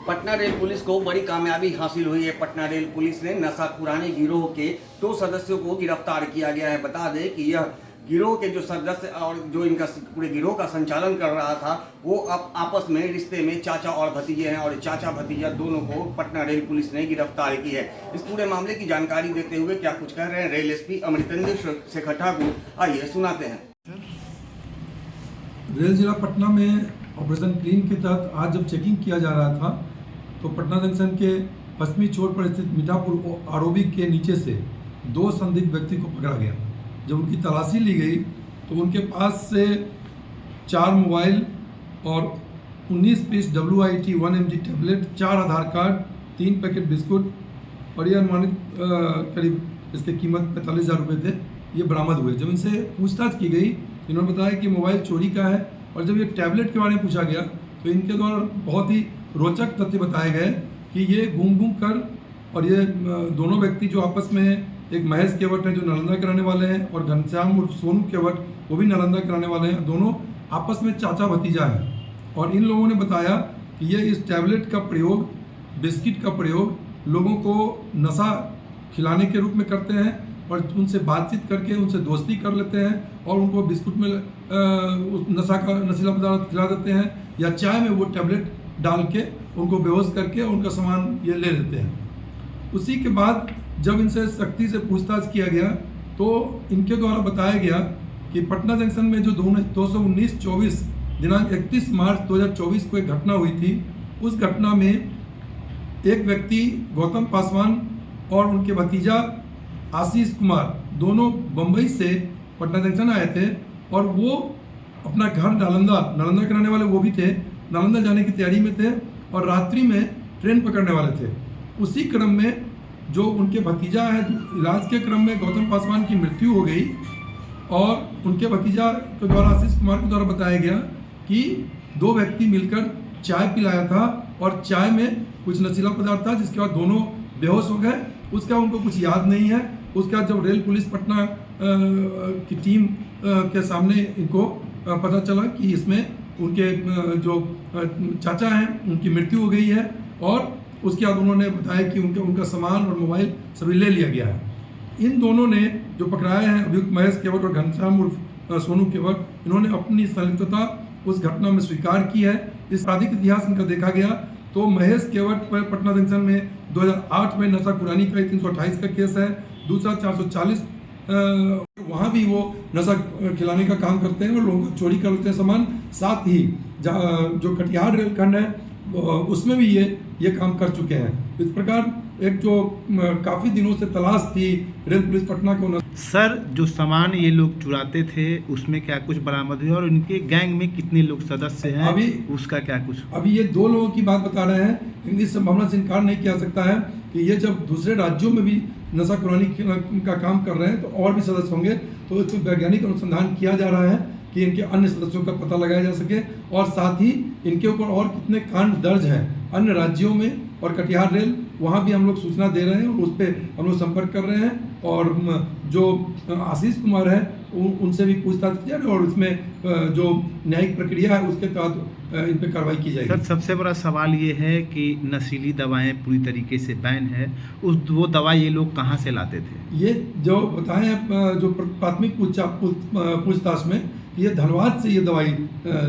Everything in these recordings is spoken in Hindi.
पटना रेल पुलिस को बड़ी कामयाबी हासिल हुई है। पटना रेल पुलिस ने नशाखुरानी गिरोह के 2 सदस्यों को गिरफ्तार किया गया है। बता दें कि यह गिरोह के जो सदस्य और जो इनका पूरे गिरोह का संचालन कर रहा था वो अब आपस में रिश्ते में चाचा और भतीजे हैं और चाचा भतीजा दोनों को पटना रेल पुलिस ने गिरफ्तार की है। इस पूरे मामले की जानकारी देते हुए क्या कुछ कह रहे हैं रेल एसपी अमृतेंद्र शेखर ठाकुर, आइए सुनाते हैं। रेल जिला पटना में ऑपरेशन क्लीन के तहत आज जब चेकिंग किया जा रहा था तो पटना जंक्शन के पश्चिमी छोर पर स्थित मीठापुर आरओबी के नीचे से 2 संदिग्ध व्यक्ति को पकड़ा गया। जब उनकी तलाशी ली गई तो उनके पास से 4 मोबाइल और 19 पीस WIT 1 mg टैबलेट, 4 आधार कार्ड, 3 पैकेट बिस्कुट और ये अनुमानित करीब इसकी कीमत 45,000 रुपये थे, ये बरामद हुए। जब इनसे पूछताछ की गई इन्होंने बताया कि मोबाइल चोरी का है और जब ये टैबलेट के बारे में पूछा गया तो इनके द्वारा बहुत ही रोचक तथ्य बताए गए कि ये घूम कर और ये दोनों व्यक्ति जो आपस में, एक महेश केवट है जो नालंदा के रहने वाले हैं और घनश्याम उर्फ सोनू केवट वो भी नालंदा के रहने वाले हैं, दोनों आपस में चाचा भतीजा हैं। और इन लोगों ने बताया कि ये इस टैबलेट का प्रयोग, बिस्किट का प्रयोग लोगों को नशा खिलाने के रूप में करते हैं और उनसे बातचीत करके उनसे दोस्ती कर लेते हैं और उनको बिस्कुट में नशीला पदार्थ खिला देते हैं या चाय में वो टैबलेट डाल के उनको बेहोश करके उनका सामान ये ले लेते हैं। उसी के बाद जब इनसे सख्ती से पूछताछ किया गया तो इनके द्वारा बताया गया कि पटना जंक्शन में जो 219-24 दिनांक 31 मार्च 2024 को एक घटना हुई थी, उस घटना में एक व्यक्ति गौतम पासवान और उनके भतीजा आशीष कुमार दोनों बम्बई से पटना जंक्शन आए थे और वो अपना घर नालंदा के रहने वाले वो भी थे, नालंदा जाने की तैयारी में थे और रात्रि में ट्रेन पकड़ने वाले थे। उसी क्रम में जो उनके भतीजा है, इलाज के क्रम में गौतम पासवान की मृत्यु हो गई और उनके भतीजा के द्वारा आशीष कुमार के द्वारा बताया गया कि 2 व्यक्ति मिलकर चाय पिलाया था और चाय में कुछ नशीला पदार्थ था जिसके बाद दोनों बेहोश हो गए। उसका उनको कुछ याद नहीं है। उसका जब रेल पुलिस पटना की टीम के सामने इनको पता चला कि इसमें उनके जो चाचा हैं उनकी मृत्यु हो गई है और उसके बाद उन्होंने बताया कि उनका सामान और मोबाइल सभी ले लिया गया है। इन दोनों ने जो पकड़ाए हैं अभियुक्त महेश केवट और घनश्याम उर्फ सोनू केवट, इन्होंने अपनी संलिप्तता उस घटना में स्वीकार की है। इस आपराधिक इतिहास इनका देखा गया तो महेश केवट पर पटना जंक्शन में 2008 में नशाखुरानी का 328 का केस है, दूसरा 440 वहाँ भी वो नशा खिलाने का काम करते हैं और लोगों को चोरी कर लेते हैं सामान। साथ ही जो कटिहार रेलखंड है उसमें भी ये काम कर चुके हैं। इस प्रकार एक जो काफ़ी दिनों से तलाश थी रेल पुलिस पटना को। सर, जो सामान ये लोग चुराते थे उसमें क्या कुछ बरामद हुआ और इनके गैंग में कितने लोग सदस्य हैं अभी उसका क्या कुछ? अभी ये 2 लोगों की बात बता रहे हैं, लेकिन इस संभावना से इनकार नहीं किया सकता है कि ये जब दूसरे राज्यों में भी नशाखुरानी का काम कर रहे हैं तो और भी सदस्य होंगे। तो इस पर वैज्ञानिक अनुसंधान किया जा रहा है कि इनके अन्य सदस्यों का पता लगाया जा सके और साथ ही इनके ऊपर और कितने कांड दर्ज हैं अन्य राज्यों में और कटिहार रेल, वहाँ भी हम लोग सूचना दे रहे हैं और उस पर हम लोग संपर्क कर रहे हैं और जो आशीष कुमार है उनसे भी पूछताछ की जा रही है और उसमें जो न्यायिक प्रक्रिया है उसके तहत इन पर कार्रवाई की जाएगी। सर, सबसे बड़ा सवाल ये है कि नशीली दवाएं पूरी तरीके से बैन है, वो दवा ये लोग कहाँ से लाते थे? ये जो बताएं जो प्राथमिक पूछताछ में ये धनबाद से ये दवाई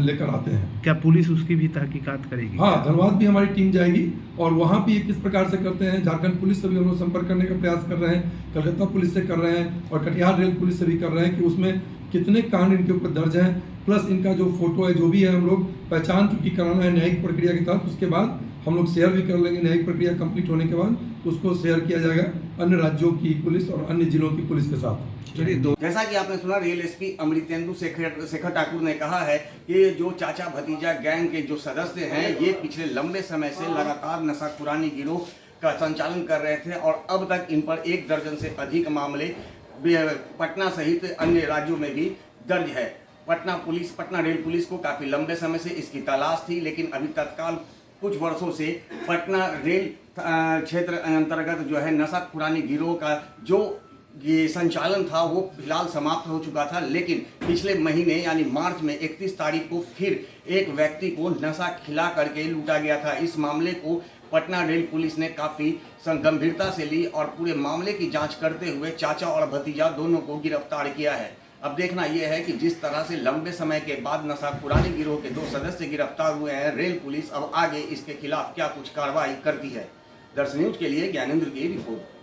लेकर आते हैं। क्या पुलिस उसकी भी तहकीकात करेगी? हाँ, धनबाद भी हमारी टीम जाएगी और वहाँ भी किस प्रकार से करते हैं, झारखंड पुलिस से भी हम लोग संपर्क करने का प्रयास कर रहे हैं, कलकत्ता पुलिस से कर रहे हैं और कटिहार रेल पुलिस से भी कर रहे हैं कि उसमें कितने कांड इनके ऊपर दर्ज हैं, प्लस इनका जो फोटो है जो भी है हम लोग पहचान चुकी कराना है न्यायिक प्रक्रिया के तहत। उसके बाद हम लोग शेयर भी कर लेंगे, न्यायिक प्रक्रिया कंप्लीट होने के बाद उसको शेयर किया जाएगा अन्य राज्यों की पुलिस और अन्य जिलों की पुलिस के साथ। जैसा कि आपने सुना, रेल एसपी अमृतेंद्र शेखर ठाकुर ने कहा है कि जो चाचा भतीजा गैंग के जो सदस्य हैं ये पिछले लंबे समय से लगातार नशाखुरानी गिरोह का संचालन कर रहे थे और अब तक इन पर 1 दर्जन से अधिक मामले पटना सहित अन्य राज्यों में भी दर्ज है। पटना रेल पुलिस को काफी लंबे समय से इसकी तलाश थी, लेकिन अभी तत्काल कुछ वर्षों से पटना रेल क्षेत्र अंतर्गत जो है नशाखुरानी गिरोह का जो ये संचालन था वो फिलहाल समाप्त हो चुका था, लेकिन पिछले महीने यानी मार्च में 31 तारीख को फिर एक व्यक्ति को नशा खिला करके लूटा गया था। इस मामले को पटना रेल पुलिस ने काफ़ी गंभीरता से ली और पूरे मामले की जांच करते हुए चाचा और भतीजा दोनों को गिरफ्तार किया है। अब देखना यह है कि जिस तरह से लंबे समय के बाद नशाखुरानी गिरोह के 2 सदस्य गिरफ्तार हुए हैं, रेल पुलिस अब आगे इसके खिलाफ क्या कुछ कार्रवाई करती है। दर्शन न्यूज के लिए ज्ञानेंद्र की रिपोर्ट।